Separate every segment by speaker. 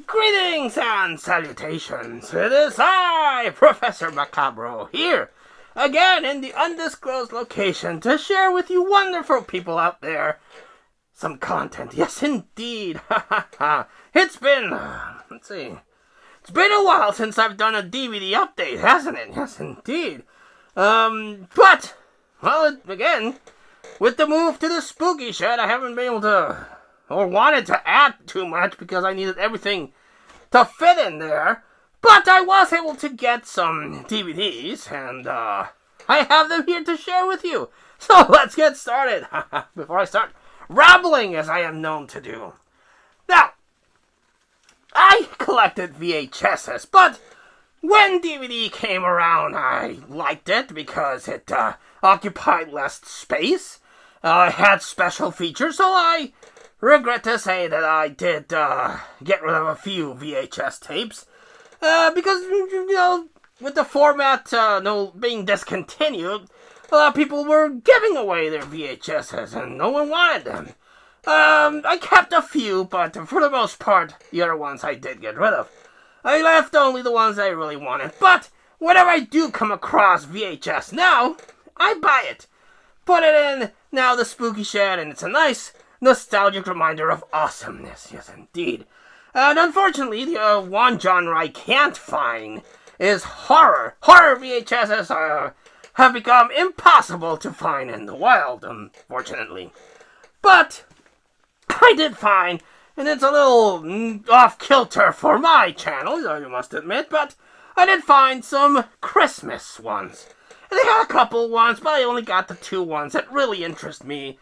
Speaker 1: Greetings and salutations. It is I, Professor Macabro, here again in the undisclosed location to share with you wonderful people out there some content. Yes, indeed. It's been, let's see, it's been a while since I've done a DVD update, hasn't it? Yes, indeed. But, well, again, with the move to the spooky shed, I haven't been able to, or wanted to add too much because I needed everything to fit in there. But I was able to get some DVDs, and I have them here to share with you. So let's get started before I start rambling as I am known to do. Now, I collected VHSs, but when DVD came around, I liked it because it occupied less space. It had special features, so I regret to say that I did get rid of a few VHS tapes. Because, you know, with the format being discontinued, a lot of people were giving away their VHSs and no one wanted them. I kept a few, but for the most part, the other ones I did get rid of. I left only the ones I really wanted, but whenever I do come across VHS now, I buy it. Put it in now the spooky shed, and it's a nice nostalgic reminder of awesomeness. Yes, indeed. And unfortunately, the one genre I can't find is horror. Horror VHSs have become impossible to find in the wild, unfortunately. But I did find, and it's a little off-kilter for my channel, I must admit, but I did find some Christmas ones. And they had a couple ones, but I only got the two ones that really interest me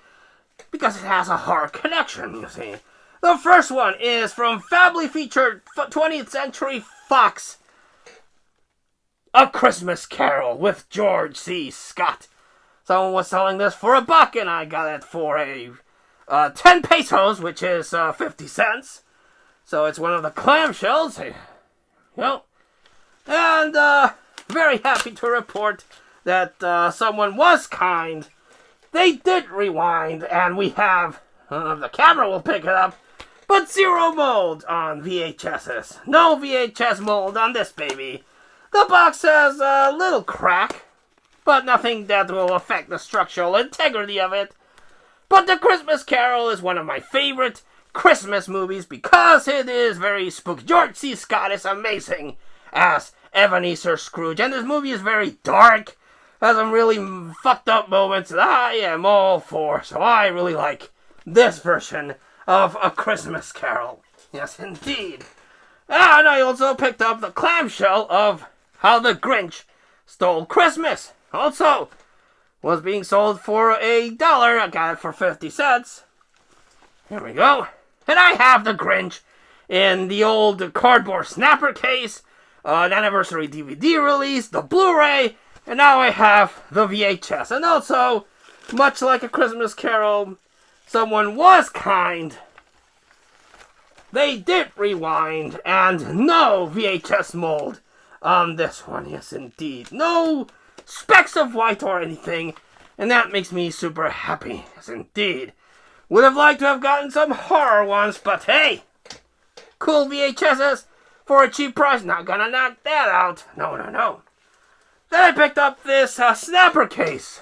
Speaker 1: because it has a horror connection, you see. The first one is from family featured 20th Century Fox, A Christmas Carol with George C. Scott. Someone was selling this for $1, and I got it for 10 pesos, which is 50 cents. So it's one of the clamshells. You know. And very happy to report that someone was kind. They did rewind, and we have, the camera will pick it up, but zero mold on VHSs. No VHS mold on this baby. The box has a little crack, but nothing that will affect the structural integrity of it. But The Christmas Carol is one of my favorite Christmas movies because it is very spooky. George C. Scott is amazing as Ebenezer Scrooge, and this movie is very dark. Has some really fucked up moments that I am all for, so I really like this version of A Christmas Carol. Yes, indeed. And I also picked up the clamshell of How the Grinch Stole Christmas. Also, was being sold for $1. I got it for 50 cents. Here we go. And I have the Grinch in the old cardboard snapper case, an anniversary DVD release, the Blu-ray, and now I have the VHS. And also, much like A Christmas Carol, someone was kind. They did rewind, and no VHS mold on this one. Yes, indeed. No specks of white or anything, and that makes me super happy. Yes, indeed. Would have liked to have gotten some horror ones, but hey, cool VHSs for a cheap price. Not gonna knock that out. No, no, no. Then I picked up this snapper case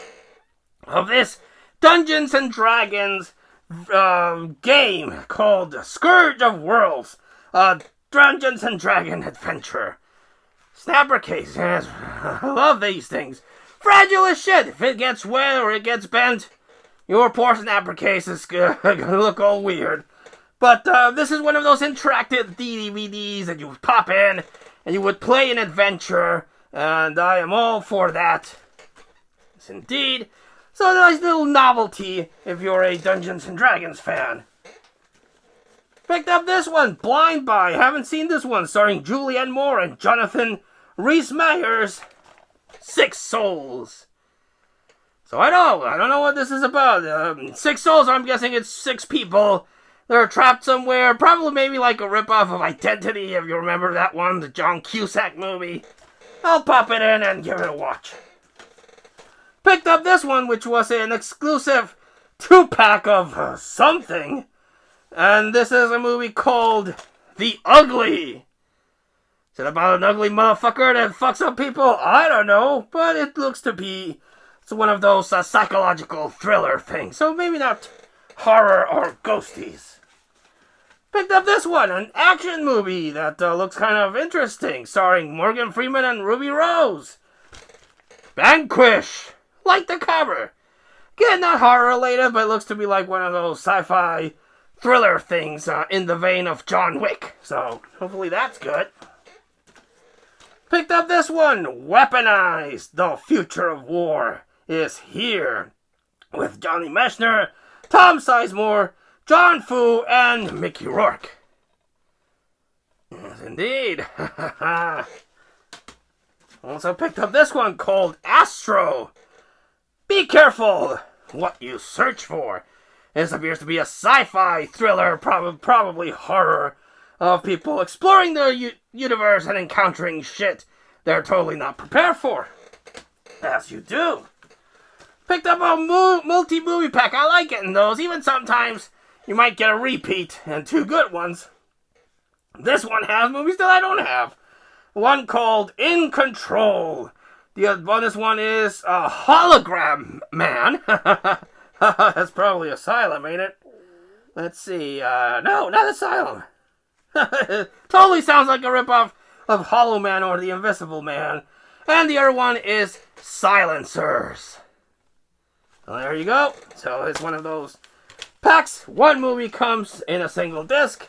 Speaker 1: of this Dungeons and Dragons game called Scourge of Worlds, Dungeons and Dragon Adventure. Snapper case, yes, I love these things. Fragile as shit. If it gets wet or it gets bent, your poor snapper case is gonna look all weird. But this is one of those interactive DVDs that you would pop in and you would play an adventure, and I am all for that. Yes, indeed. So a nice little novelty if you're a Dungeons and Dragons fan. Picked up this one, Blind Buy. Haven't seen this one, starring Julianne Moore and Jonathan Rhys-Meyers. 6 Souls. So I don't know what this is about. 6 Souls, I'm guessing it's 6 people. They're trapped somewhere, probably maybe like a ripoff of Identity, if you remember that one, the John Cusack movie. I'll pop it in and give it a watch. Picked up this one, which was an exclusive 2-pack of something. And this is a movie called The Ugly. Is it about an ugly motherfucker that fucks up people? I don't know, but it looks to be one of those psychological thriller things. So maybe not horror or ghosties. Picked up this one, an action movie that looks kind of interesting, starring Morgan Freeman and Ruby Rose. Vanquish, like the cover. Again, not horror related, but it looks to be like one of those sci-fi thriller things in the vein of John Wick. So hopefully that's good. Picked up this one, Weaponized, The Future of War is Here, with Johnny Meshner, Tom Sizemore, John Fu, and Mickey Rourke. Yes, indeed. Also picked up this one called Astro. Be careful what you search for. This appears to be a sci-fi thriller, probably horror, of people exploring the universe and encountering shit they're totally not prepared for. As you do. Picked up a multi-movie pack. I like getting those. Even sometimes you might get a repeat and two good ones. This one has movies that I don't have. One called In Control. The bonus one is Hologram Man. That's probably Asylum, ain't it? Let's see. No, not Asylum. Totally sounds like a ripoff of Hollow Man or The Invisible Man. And the other one is Silencers. Well, there you go. So it's one of those packs. One movie comes in a single disc.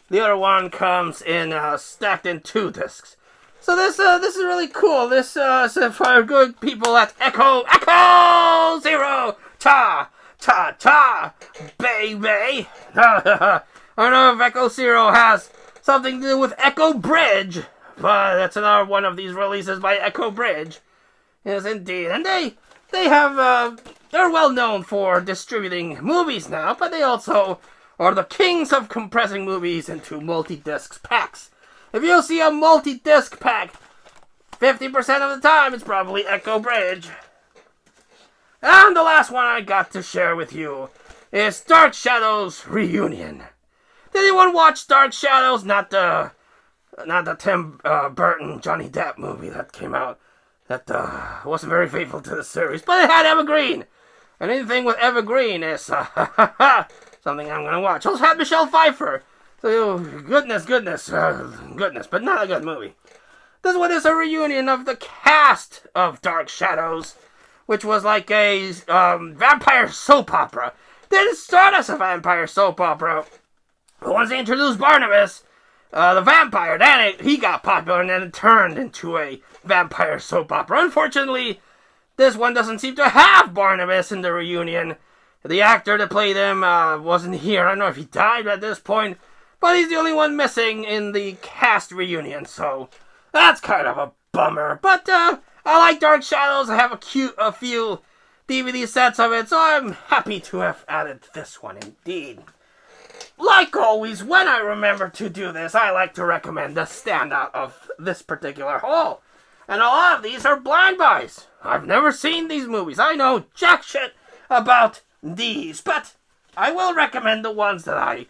Speaker 1: The other one comes in stacked in 2 discs. So this is really cool. This is for good people at Echo Zero Ta baby. I don't know if Echo Zero has something to do with Echo Bridge, but that's another one of these releases by Echo Bridge. Yes, indeed, and they have they're well known for distributing movies now, but they also are the kings of compressing movies into multi-disc packs. If you see a multi-disc pack, 50% of the time it's probably Echo Bridge. And the last one I got to share with you is Dark Shadows Reunion. Did anyone watch Dark Shadows? Not the Tim Burton Johnny Depp movie that came out. That wasn't very faithful to the series, but it had Eva Green. And anything with Eva Green is something I'm gonna watch. Also had Michelle Pfeiffer. So goodness, but not a good movie. This one is a reunion of the cast of Dark Shadows, which was like a vampire soap opera. They didn't start as a vampire soap opera. But once they introduced Barnabas, the vampire, then he got popular and then it turned into a vampire soap opera. Unfortunately, this one doesn't seem to have Barnabas in the reunion. The actor that played him wasn't here. I don't know if he died at this point, but he's the only one missing in the cast reunion, so that's kind of a bummer. But I like Dark Shadows. I have a few DVD sets of it, so I'm happy to have added this one indeed. Like always, when I remember to do this, I like to recommend the standout of this particular haul. And a lot of these are blind buys. I've never seen these movies. I know jack shit about these, but I will recommend the ones that I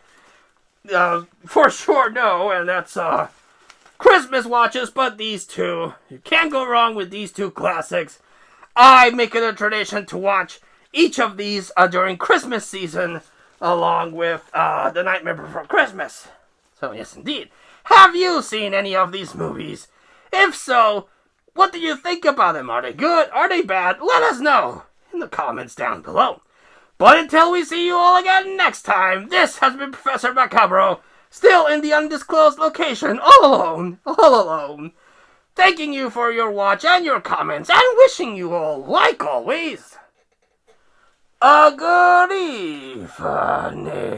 Speaker 1: for sure know, and that's Christmas watches, but these two. You can't go wrong with these two classics. I make it a tradition to watch each of these during Christmas season, along with The Nightmare Before Christmas. So yes, indeed. Have you seen any of these movies? If so, what do you think about them? Are they good? Are they bad? Let us know in the comments down below. But until we see you all again next time, this has been Professor Macabro, still in the undisclosed location, all alone. Thanking you for your watch and your comments, and wishing you all, like always, a good evening.